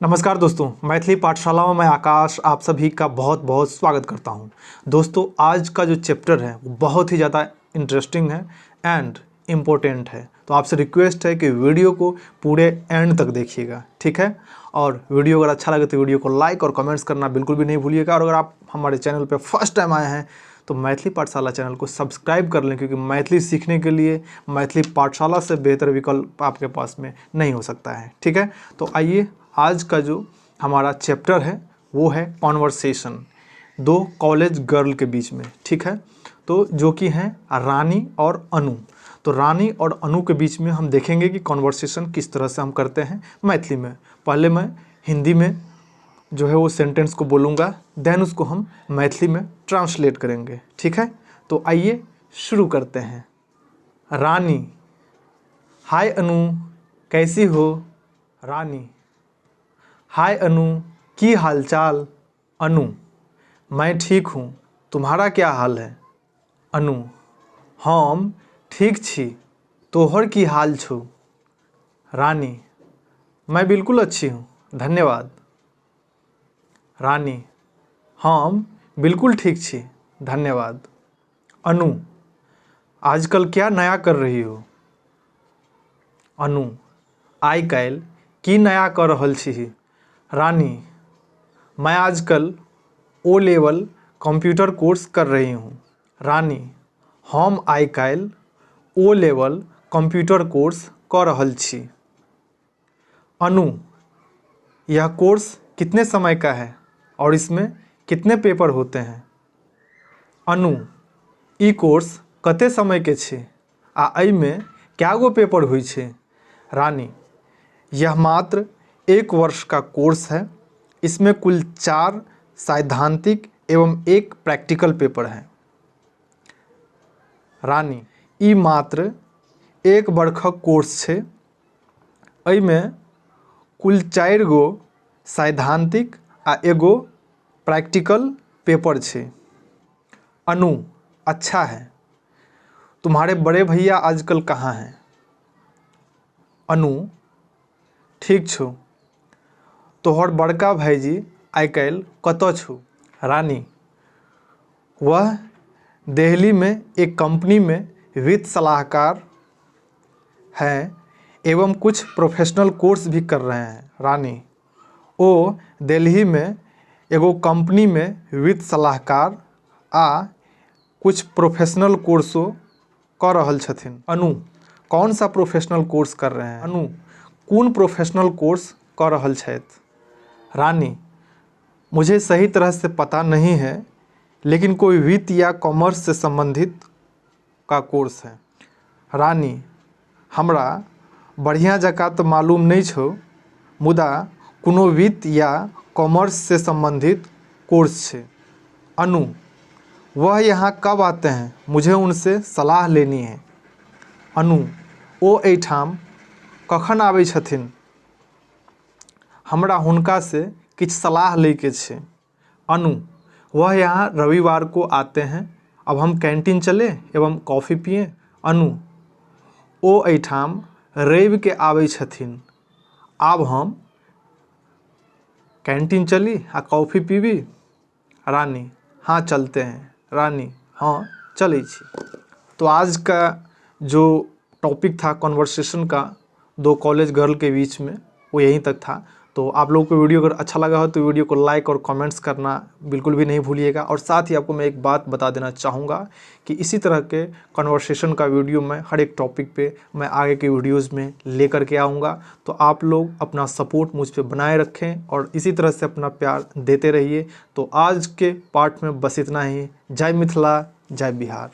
नमस्कार दोस्तों, मैथिली पाठशाला में मैं आकाश आप सभी का बहुत बहुत स्वागत करता हूं। दोस्तों, आज का जो चैप्टर है वो बहुत ही ज़्यादा इंटरेस्टिंग है एंड इम्पोर्टेंट है। तो आपसे रिक्वेस्ट है कि वीडियो को पूरे एंड तक देखिएगा, ठीक है। और वीडियो अगर अच्छा लगे तो वीडियो को लाइक और कमेंट्स करना बिल्कुल भी नहीं भूलिएगा। और अगर आप हमारे चैनल पर फर्स्ट टाइम आए हैं तो मैथिली पाठशाला चैनल को सब्सक्राइब कर लें, क्योंकि मैथिली सीखने के लिए मैथिली पाठशाला से बेहतर विकल्प आपके पास में नहीं हो सकता है, ठीक है। तो आइए, आज का जो हमारा चैप्टर है वो है कॉन्वर्सेशन, दो कॉलेज गर्ल के बीच में, ठीक है। तो जो कि हैं रानी और अनु। तो रानी और अनु के बीच में हम देखेंगे कि कॉन्वर्सेशन किस तरह से हम करते हैं मैथिली में। पहले मैं हिंदी में जो है वो सेंटेंस को बोलूँगा, देन उसको हम मैथिली में ट्रांसलेट करेंगे, ठीक है। तो आइए शुरू करते हैं। रानी: हाय अनु, कैसी हो? रानी: हाय अनु, की हालचाल? अनु: मैं ठीक हूँ, तुम्हारा क्या हाल है? अनु: हम ठीक छी, तोहर की हाल छौ? रानी: मैं बिल्कुल अच्छी हूँ, धन्यवाद। रानी: हम बिल्कुल ठीक छी, धन्यवाद। अनु: आजकल क्या नया कर रही हो? अनु: आइ काल्हि की नया कऽ रहल छी? रानी: मैं आजकल ओ लेवल कंप्यूटर कोर्स कर रही हूँ। रानी: हम आइ काल्हि ओ लेवल कंप्यूटर कोर्स कऽ रहल छी। अनु: यह कोर्स कितने समय का है और इसमें कितने पेपर होते हैं? अनु: ई कोर्स कते समय के छै आ एहिमे कए गो पेपर होइ छै? रानी: यह मात्र 1 वर्ष का कोर्स है, इसमें कुल 4 सैद्धांतिक एवं 1 प्रैक्टिकल पेपर है। रानी: ई मात्र 1 वर्षक कोर्स छै, एहिमे कुल 4 गो सैद्धांतिक आ 1 गो प्रैक्टिकल पेपर छै। अनु: अच्छा है, तुम्हारे बड़े भैया आजकल कहाँ हैं? अनु: ठीक छौ, तोहर बड़का भाईजी आइ काल्हि कतऽ छौ? रानी: वह दिल्ली में एक कंपनी में वित्त सलाहकार हैं एवं कुछ प्रोफेशनल कोर्स भी कर रहे हैं। रानी: ओ दिल्ली में एगो कंपनी में वित्त सलाहकार आ कुछ प्रोफेशनल कोर्सो कर रहल छथिन। अनु: कौन सा प्रोफेशनल कोर्स कर रहे हैं? अनु: कौन प्रोफेशनल कोर्स कर रहल छथि? रानी: मुझे सही तरह से पता नहीं है, लेकिन कोई वित्त या कॉमर्स से संबंधित का कोर्स है। रानी: हमरा बढ़िया जकाँ तो मालूम नहीं छौ, मुदा कोनो वित्त या कॉमर्स से संबंधित कोर्स छै। अनु: वह यहाँ कब आते हैं? मुझे उनसे सलाह लेनी है। अनु: ओ एहिठाम कखन आबै छथिन? हमरा हुनका से किछ सलाह लेके छै। अनु: वह यहाँ रविवार को आते हैं, अब हम कैंटीन चले एवं कॉफ़ी पिए। अनु: ओ एहिठाम रवि के आबै छथिन, आब हम कैंटीन चली आ कॉफ़ी पीबी? रानी: हाँ चलते हैं। रानी: हाँ चलै छी। तो आज का जो टॉपिक था कॉन्वर्सेशन का दो कॉलेज गर्ल के बीच में, वो यहीं तक था। तो आप लोगों को वीडियो अगर अच्छा लगा हो तो वीडियो को लाइक और कमेंट्स करना बिल्कुल भी नहीं भूलिएगा। और साथ ही आपको मैं एक बात बता देना चाहूँगा कि इसी तरह के कन्वर्सेशन का वीडियो मैं हर एक टॉपिक पे मैं आगे के वीडियोस में लेकर के आऊँगा। तो आप लोग अपना सपोर्ट मुझ पे बनाए रखें और इसी तरह से अपना प्यार देते रहिए। तो आज के पार्ट में बस इतना ही। जय मिथिला, जय बिहार।